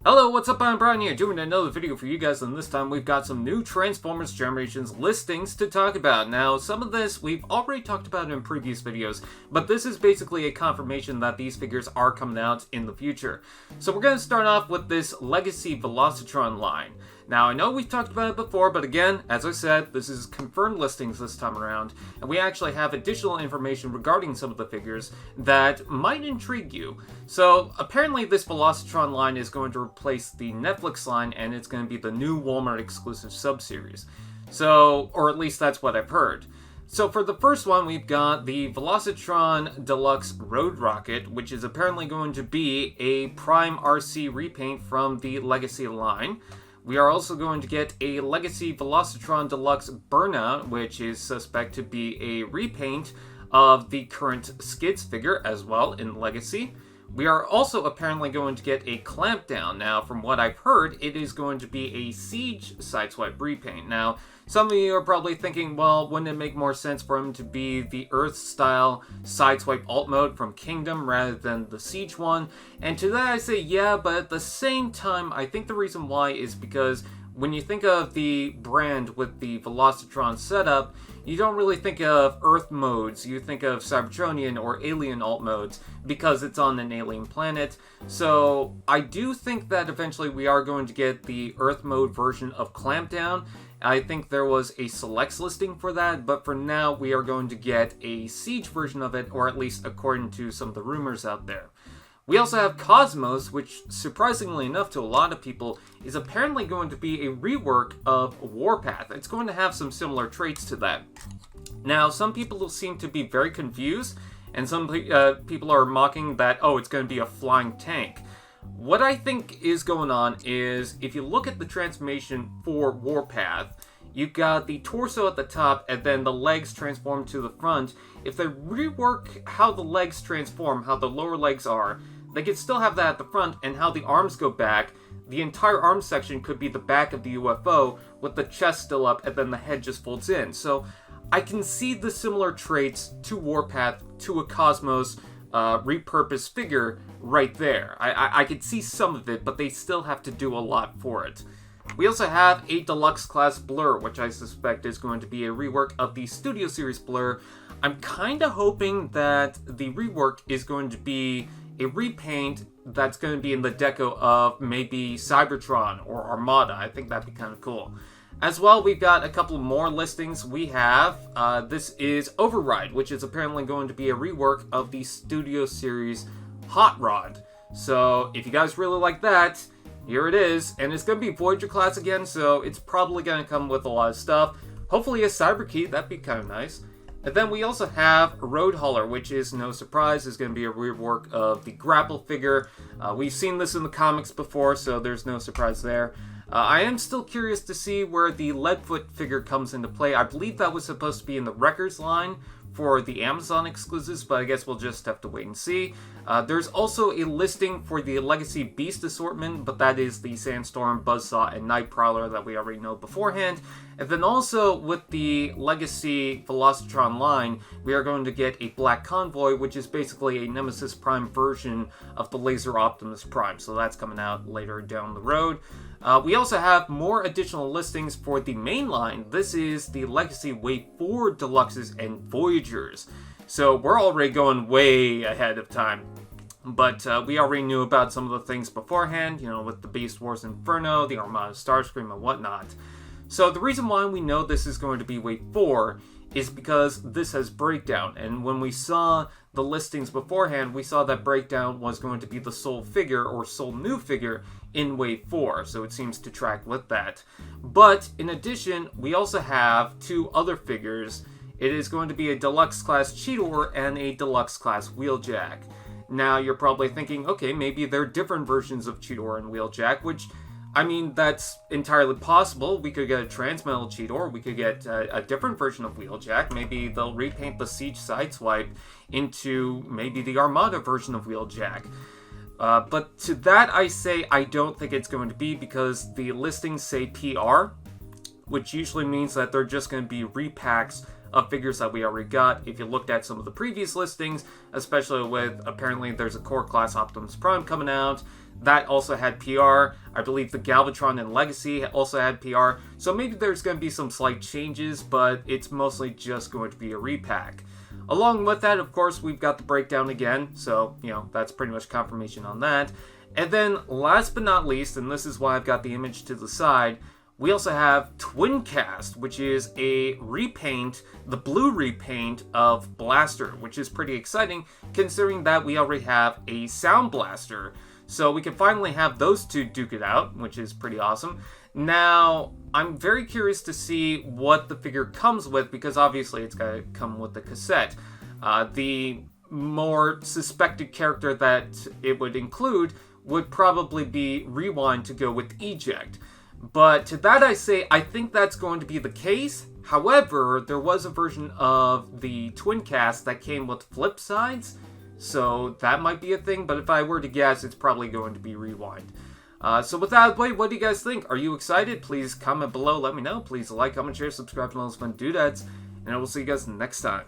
Hello, what's up? I'm Brian here, doing another video for you guys, and this time we've got some new Transformers Generations listings to talk about. Now, some of this we've already talked about in previous videos, but this is basically a confirmation that these figures are coming out in the future. So we're going to start off with this Legacy Velocitron line. Now, I know we've talked about it before, but again, as I said, this is confirmed listings this time around, and we actually have additional information regarding some of the figures that might intrigue you. So, apparently this Velocitron line is going to replace the Netflix line, and it's going to be the new Walmart exclusive sub-series. So, or at least that's what I've heard. So for the first one, we've got the Velocitron Deluxe Road Rocket, which is apparently going to be a Prime RC repaint from the Legacy line. We are also going to get a Legacy Velocitron Deluxe Burnout, which is suspect to be a repaint of the current Skids figure as well in Legacy. We are also apparently going to get a Clampdown. Now, from what I've heard, it is going to be a Siege Sideswipe repaint. Now, some of you are probably thinking, well, wouldn't it make more sense for him to be the Earth-style Sideswipe alt mode from Kingdom rather than the Siege one? And to that I say, yeah, but at the same time, I think the reason why is because when you think of the brand with the Velocitron setup, you don't really think of Earth modes, you think of Cybertronian or Alien alt modes, because it's on an alien planet. So I do think that eventually we are going to get the Earth mode version of Clampdown. I think there was a selects listing for that, but for now we are going to get a Siege version of it, or at least according to some of the rumors out there. We also have Cosmos, which, surprisingly enough to a lot of people, is apparently going to be a rework of Warpath. It's going to have some similar traits to that. Now, some people seem to be very confused, and some people are mocking that, oh, it's going to be a flying tank. What I think is going on is, if you look at the transformation for Warpath, you've got the torso at the top, and then the legs transform to the front. If they rework how the legs transform, how the lower legs are, they could still have that at the front, and how the arms go back. The entire arm section could be the back of the UFO, with the chest still up, and then the head just folds in. So, I can see the similar traits to Warpath, to a Cosmos repurposed figure right there. I could see some of it, but they still have to do a lot for it. We also have a Deluxe Class Blurr, which I suspect is going to be a rework of the Studio Series Blurr. I'm kind of hoping that the rework is going to be a repaint that's going to be in the deco of maybe Cybertron or Armada. I think that'd be kind of cool. As well, we've got a couple more listings. We have, this is Override, which is apparently going to be a rework of the Studio Series Hot Rod. So, if you guys really like that, here it is. And it's going to be Voyager Class again, so it's probably going to come with a lot of stuff. Hopefully a Cyber Key, that'd be kind of nice. And then we also have Road Hauler, which is no surprise, is going to be a rework of the Grapple figure. We've seen this in the comics before, so there's no surprise there. I am still curious to see where the Leadfoot figure comes into play. I believe that was supposed to be in the Wreckers line for the Amazon exclusives, but I guess we'll just have to wait and see. There's also a listing for the Legacy Beast assortment, but that is the Sandstorm, Buzzsaw, and Night Prowler that we already know beforehand. And then also with the Legacy Velocitron line, we are going to get a Black Convoy, which is basically a Nemesis Prime version of the Laser Optimus Prime. So that's coming out later down the road. We also have more additional listings for the main line. This is the Legacy Wave 4 Deluxes and Voyagers. So we're already going way ahead of time. But we already knew about some of the things beforehand, you know, with the Beast Wars Inferno, the Armada Starscream, and whatnot. So the reason why we know this is going to be Wave 4 is because this has Breakdown. And when we saw the listings beforehand, we saw that Breakdown was going to be the sole figure, or sole new figure, in Wave 4, so it seems to track with that. But, in addition, we also have two other figures. It is going to be a Deluxe Class Cheetor and a Deluxe Class Wheeljack. Now, you're probably thinking, okay, maybe they're different versions of Cheetor and Wheeljack, which, I mean, that's entirely possible. We could get a Transmetal Cheetor, we could get a different version of Wheeljack. Maybe they'll repaint the Siege Sideswipe into maybe the Armada version of Wheeljack. But to that I say I don't think it's going to be, because the listings say PR, which usually means that they're just going to be repacks of figures that we already got. If you looked at some of the previous listings, especially with, apparently there's a Core Class Optimus Prime coming out, that also had PR. I believe the Galvatron and Legacy also had PR. So maybe there's going to be some slight changes, but it's mostly just going to be a repack. Along with that, of course, we've got the breakdown again. So, that's pretty much confirmation on that. And then last but not least, and this is why I've got the image to the side, we also have Twincast, which is a repaint, the blue repaint of Blaster, which is pretty exciting considering that we already have a Sound Blaster. So we can finally have those two duke it out, which is pretty awesome. Now, I'm very curious to see what the figure comes with, because obviously it's got to come with the cassette. The more suspected character that it would include would probably be Rewind to go with Eject. But to that I say, I think that's going to be the case. However, there was a version of the Twincast that came with flip sides, so that might be a thing, but if I were to guess, it's probably going to be Rewind. So with that out of the way, what do you guys think? Are you excited? Please comment below, let me know. Please like, comment, share, subscribe to all those fun doodads, and I will see you guys next time.